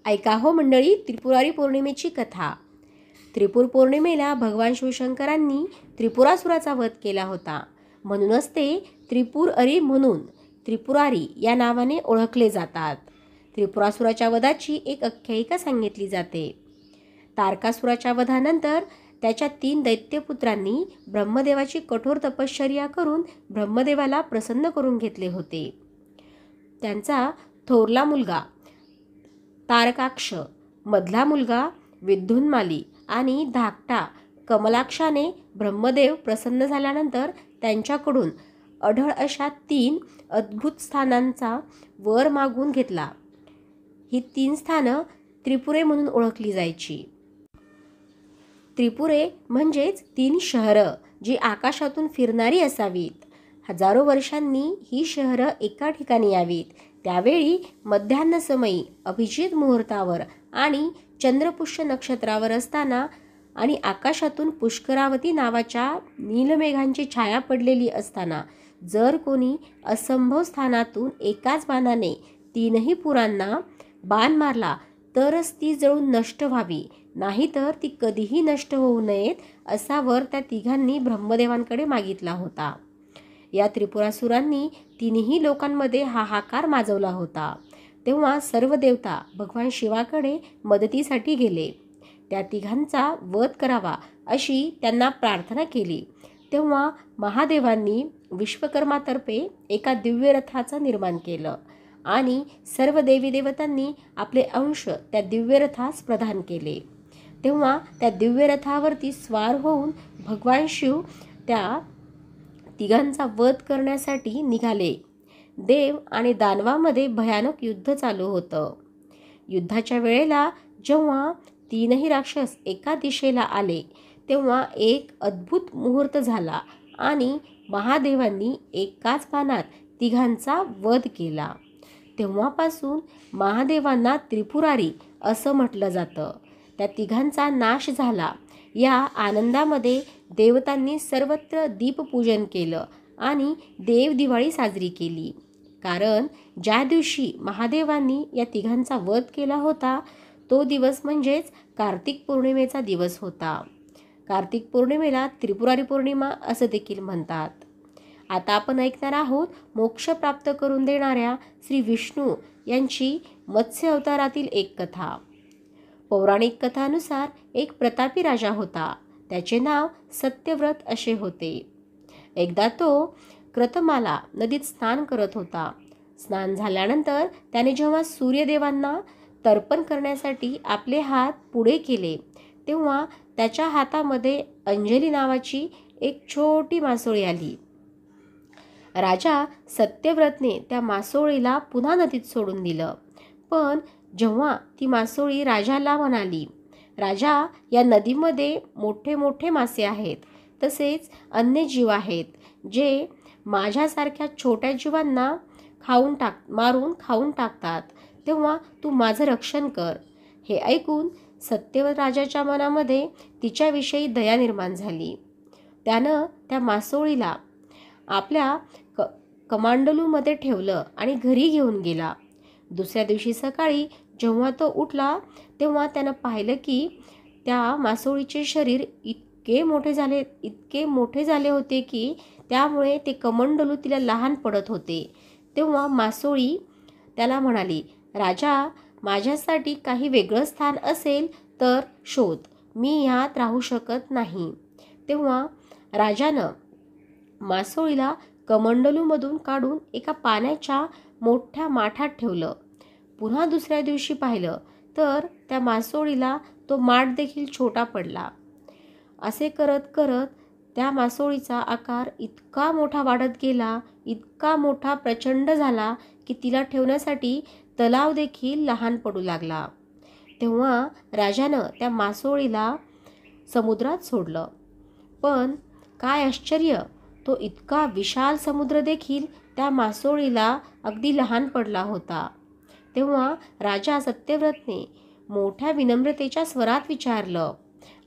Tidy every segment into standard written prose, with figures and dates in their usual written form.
ऐका हो मंडळी, त्रिपुरारी पौर्णिमेची कथा. त्रिपुर पौर्णिमेला भगवान शिवशंकरांनी त्रिपुरासुराचा वध केला होता. म्हणूनच ते त्रिपुरअरी म्हणून त्रिपुरारी या नावाने ओळखले जातात. त्रिपुरासुराच्या वधाची एक आख्यायिका सांगितली जाते. तारकासुराच्या वधानंतर त्याच्या 3 दैत्यपुत्रांनी ब्रह्मदेवाची कठोर तपश्चर्या करून ब्रह्मदेवाला प्रसन्न करून घेतले होते. त्यांचा थोरला मुलगा तारकाक्ष, मधला मुलगा विद्युन्माली आणि धाकटा कमलाक्षाने ब्रह्मदेव प्रसन्न झाल्यानंतर त्यांच्याकडून अढळ अशा 3 अद्भुत स्थानांचा वर मागून घेतला. ही 3 स्थानं त्रिपुरे म्हणून ओळखली जायची. त्रिपुरे म्हणजेच 3 शहरं जी आकाशातून फिरणारी असावीत. हजारो वर्षांनी ही शहरं एका ठिकाणी यावीत. त्यावेळी मध्यान्ह समयी अभिजित मुहूर्तावर आणि चंद्रपुष्य नक्षत्रावर असताना आणि आकाशातून पुष्करावती नावाच्या नीलमेघांची छाया पडलेली असताना जर कोणी असंभव स्थानातून एकाच बाणाने 3ही पुरांना बाण मारला तरच ती जळून नष्ट व्हावी, नाहीतर ती कधीही नष्ट होऊ नयेत असा वर त्या 3घांनी ब्रह्मदेवांकडे मागितला होता. या त्रिपुरासुरांनी 3ही लोकांमध्ये हाहाकार माजवला होता. तेव्हा सर्व देवता भगवान शिवाकडे मदतीसाठी गेले. त्या 3घांचा वध करावा अशी त्यांना प्रार्थना केली. तेव्हा महादेवांनी विश्वकर्मातर्फे एका दिव्य रथाचं निर्माण केलं आणि सर्व देवी देवतांनी आपले अंश त्या दिव्य रथास प्रदान केले. तेव्हा त्या दिव्य रथावरती स्वार होऊन भगवान शिव त्या 3घांचा वध करण्यासाठी निघाले. देव आणि दानवामध्ये भयानक युद्ध चालू होतं. युद्धाच्या वेळेला जेव्हा 3ही राक्षस एका दिशेला आले तेव्हा एक अद्भुत मुहूर्त झाला आणि महादेवांनी एकाच बाणात 3घांचा वध केला. तेव्हापासून महादेवांना त्रिपुरारी असं म्हटलं जातं. त्या 3घांचा नाश झाला. या आनंदामध्ये देवतांनी सर्वत्र दीपपूजन केलं आणि देवदिवाळी साजरी केली. कारण ज्या दिवशी महादेवांनी या 3घांचा वध केला होता तो दिवस म्हणजेच कार्तिक पौर्णिमेचा दिवस होता. कार्तिक पौर्णिमेला त्रिपुरारी पौर्णिमा असं देखील म्हणतात. आता आपण ऐकणार आहोत मोक्ष प्राप्त करून देणाऱ्या श्री विष्णू यांची मत्स्य अवतारातील एक कथा. पौराणिक कथानुसार एक प्रतापी राजा होता. त्याचे नाव सत्यव्रत असे होते. एकदा तो क्रतमाला नदीत स्नान करत होता. स्नान झाल्यानंतर त्याने जेव्हा सूर्यदेवांना तर्पण करण्यासाठी आपले हात पुढे केले तेव्हा त्याच्या हातामध्ये अंजली नावाची एक छोटी मासोळी आली. राजा सत्यव्रतने त्या मासोळीला पुन्हा नदीत सोडून दिलं. पण जेव्हा ती मासोळी राजाला म्हणाली, राजा, या नदीमध्ये मोठे मोठे मासे आहेत, तसेच अन्य जीव आहेत जे माझ्यासारख्या छोट्या जीवांना मारून खाऊन टाकतात, तेव्हा तू माझं रक्षण कर. हे ऐकून सत्यव्रत राजाच्या मनामध्ये तिच्याविषयी दया निर्माण झाली. त्यानं त्या मासोळीला आपल्या कमांडलूमध्ये ठेवलं आणि घरी घेऊन गेला. दुसऱ्या दिवशी सकाळी जेव्हा तो उठला तेव्हा त्यानं पाहिलं की त्या मासोळीचे शरीर इतके मोठे झाले होते की त्यामुळे ते कमंडलू तिला लहान पडत होते. तेव्हा मासोळी त्याला म्हणाली, राजा, माझ्यासाठी काही वेगळं स्थान असेल तर शोध, मी ह्यात राहू शकत नाही. तेव्हा राजानं मासोळीला कमंडलूमधून काढून एका पाण्याच्या मोठ्या माठात ठेवलं. पुन्हा दुसऱ्या दिवशी पाहिलं तर त्या मासोळीला तो माठ देखील छोटा पडला. असे करत करत त्या मासोळीचा आकार इतका मोठा वाढत गेला, इतका मोठा प्रचंड झाला की तिला ठेवण्यासाठी तलाव देखील लहान पडू लागला. तेव्हा राजानं त्या मासोळीला समुद्रात सोडलं. पण काय आश्चर्य, तो इतका विशाल समुद्र देखील त्या मासोळीला अगदी लहान पडला होता. तेव्हा राजा सत्यव्रतने मोठ्या विनम्रतेच्या स्वरात विचारलं,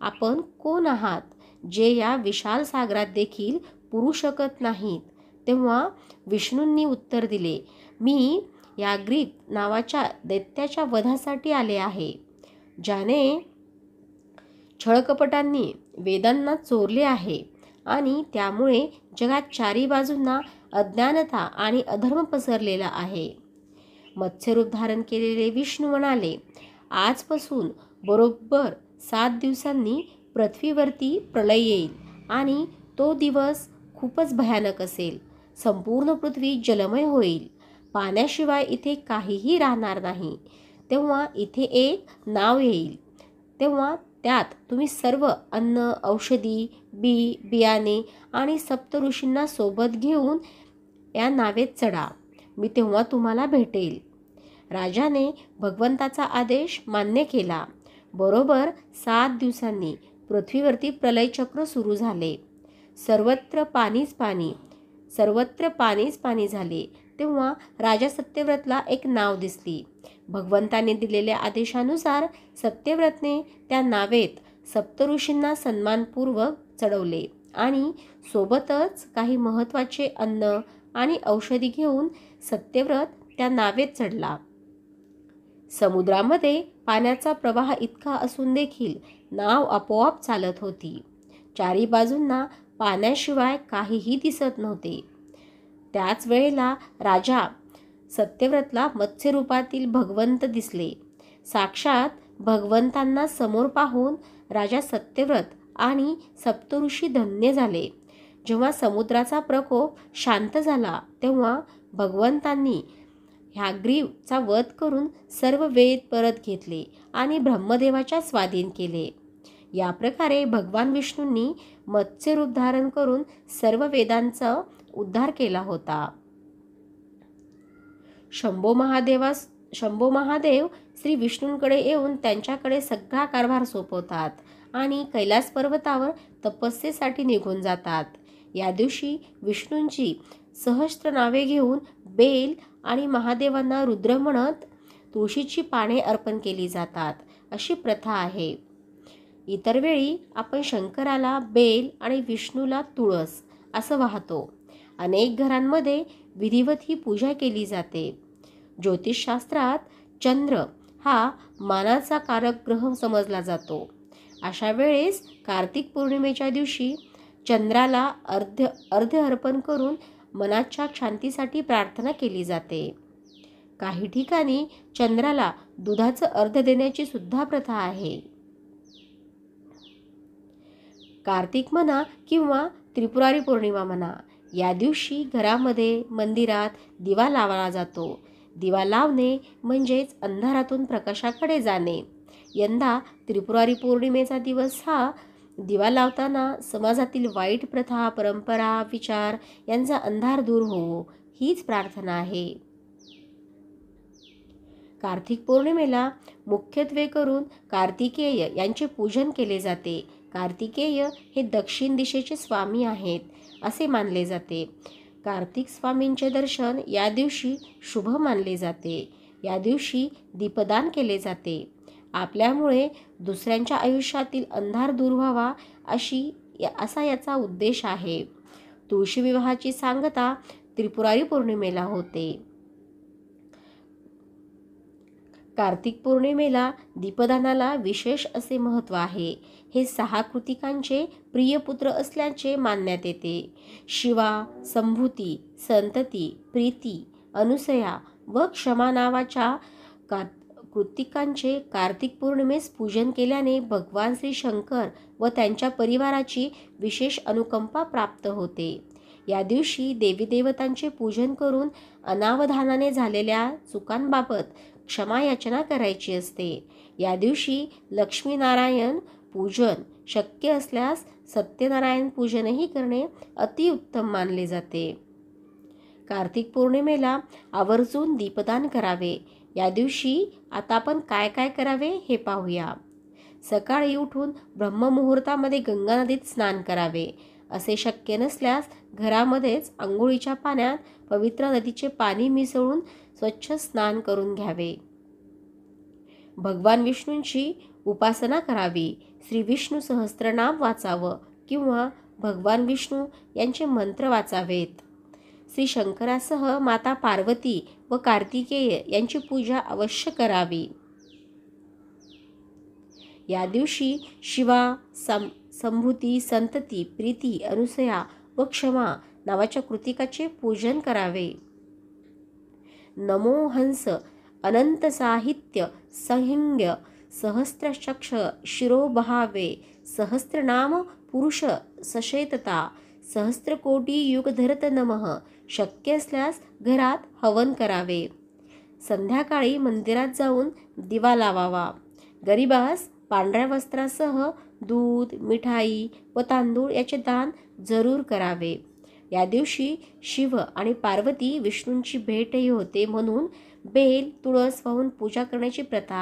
आपण कोण आहात जे या विशाल सागरात देखील पुरू शकत नाहीत? तेव्हा विष्णूंनी उत्तर दिले, मी याग्रीव नावाच्या दैत्याच्या वधासाठी आले आहे, ज्याने छळकपटांनी वेदांना चोरले आहे आणि त्यामुळे जगात चारी बाजूंना अज्ञानता आणि अधर्म पसरलेला आहे. मत्स्यरूप धारण केलेले विष्णू म्हणाले, आजपासून बरोबर 7 दिवसांनी पृथ्वीवरती प्रलय येईल आणि तो दिवस खूपच भयानक असेल. संपूर्ण पृथ्वी जलमय होईल. पाण्याशिवाय इथे काहीही राहणार नाही. तेव्हा इथे एक नाव येईल. तेव्हा त्यात तुम्ही सर्व अन्न, औषधी, बियाणे आणि सप्तऋषींना सोबत घेऊन या नावेत चढा. मी तेव्हा तुम्हाला भेटेल. राजाने भगवंताचा आदेश मान्य केला. बरोबर 7 दिवसांनी पृथ्वीवरती प्रलयचक्र सुरू झाले. सर्वत्र पाणीच पाणी झाले. तेव्हा राजा सत्यव्रतला एक नाव दिसली. भगवंताने दिलेल्या आदेशानुसार सत्यव्रतने त्या नावेत सप्तऋषींना सन्मानपूर्वक चढवले आणि सोबतच काही महत्त्वाचे अन्न आणि औषधी घेऊन सत्यव्रत त्या नावेत चढला. समुद्रामध्ये पाण्याचा प्रवाह इतका असून देखील नाव आपोआप चालत होती. चारी बाजूंना पाण्याशिवाय काहीही दिसत नव्हते. त्याच वेळेला राजा सत्यव्रतला मत्स्यरूपातील भगवंत दिसले. साक्षात भगवंतांना समोर पाहून राजा सत्यव्रत आणि सप्तऋषी धन्य झाले. जेव्हा समुद्राचा प्रकोप शांत झाला तेव्हा भगवंतांनी ह्याग्रीवचा वध करून सर्व वेद परत घेतले आणि ब्रह्मदेवाच्या स्वाधीन केले. या प्रकारे भगवान विष्णूंनी मत्स्यरूप धारण करून सर्व वेदांचा उद्धार केला होता. शंभो महादेव श्री विष्णूंकडे येऊन त्यांच्याकडे सगळा कारभार सोपवतात आणि कैलास पर्वतावर तपस्येसाठी निघून जातात. या दिवशी विष्णूंची सहस्त्र नावे घेऊन बेल आणि महादेवांना रुद्र म्हणत तुळशीची पाने अर्पण केली जातात, अशी प्रथा आहे. इतर वेळी आपण शंकराला बेल आणि विष्णूला तुळस असं वाहतो. अनेक घरांमध्ये विधिवत ही पूजा केली जाते. ज्योतिषशास्त्रात चंद्र हा मानाचा कारक ग्रह समजला जातो. अशा वेळेस कार्तिक पौर्णिमेच्या दिवशी चंद्राला अर्घ्य अर्पण करून मनाच्या शांतीसाठी प्रार्थना केली जाते. काही ठिकाणी चंद्राला दुधाचं अर्घ्य देण्याची सुद्धा प्रथा आहे. कार्तिक म्हणा किंवा त्रिपुरारी पौर्णिमा म्हणा, या दिवशी घरामध्ये, मंदिरात दिवा लावला जातो. दिवा लावणे म्हणजेच अंधारातून प्रकाशाकडे जाणे. यंदा त्रिपुरारी पौर्णिमेचा दिवस हा दिवा लावताना समाजातील वाईट प्रथा, परंपरा, विचार यांचा अंधार दूर होवो हीच प्रार्थना आहे. कार्तिक पौर्णिमेला मुख्यत्वे करून कार्तिकेय यांचे पूजन केले जाते. कार्तिकेय हे दक्षिण दिशेचे स्वामी आहेत असे मानले जाते. कार्तिक स्वामींचे दर्शन या दिवशी शुभ मानले जाते. या दिवशी दीपदान केले जाते. आपल्यामुळे दुसऱ्यांच्या आयुष्यातील अंधार दूर व्हावा असा याचा उद्देश आहे. तुळशी विवाहाची सांगता त्रिपुरारी पौर्णिमेला होते. कार्तिक पौर्णिमेला दीपदानाला विशेष असे महत्त्व आहे. हे 6 कृतिकांचे प्रिय पुत्र असल्याचे मानण्यात येते. शिवा, संभूती, संतती, प्रीती, अनुसया व क्षमा नावाच्या कृतिकांचे कार्तिक पौर्णिमेस पूजन केल्याने भगवान श्री शंकर व त्यांच्या परिवाराची विशेष अनुकंपा प्राप्त होते. या दिवशी देवी देवतांचे पूजन करून अनावधानाने झालेल्या चुकांबाबत क्षमा याचना करायची असते. या दिवशी लक्ष्मीनारायण पूजन शक्य असल्यास सत्यनारायण पूजनही करणे अतिउत्तम मानले जाते. कार्तिक पौर्णिमेला आवर्जून दीपदान करावे. या दिवशी आता आपण काय काय करावे हे पाहूया. सकाळी उठून ब्रह्ममुहूर्तामध्ये गंगा नदीत स्नान करावे. असे शक्य नसल्यास घरामध्येच आंघोळीच्या पाण्यात पवित्र नदीचे पाणी मिसळून स्वच्छ स्नान करून घ्यावे. भगवान विष्णूंची उपासना करावी. श्री विष्णू सहस्त्रनाम वाचावं किंवा भगवान विष्णू यांचे मंत्र वाचावेत. श्री शंकरासह माता पार्वती व कार्तिकेय यांची पूजा अवश्य करावी. या दिवशी शिवा, संभूती, संतती, प्रीती, अनुसया व क्षमा नावाच्या कृतिकाचे पूजन करावे. नमो हंस अनंत साहित्य संहिंग्य सहस्त्रचक्ष शिरोबहावे सहस्त्रनाम पुरुष सशेतता सहस्त्रकोटी युगधरत नमः. शक्य असल्यास घरात हवन करावे. संध्याकाळी मंदिरात जाऊन दिवा लावावा. गरिबास पांढऱ्या वस्त्रासह दूध, मिठाई व तांदूळ याचे दान जरूर करावे. या दिवशी शिव आणि पार्वती विष्णूंची भेटही होते म्हणून बेल, तुळस वाहून पूजा करण्याची प्रथा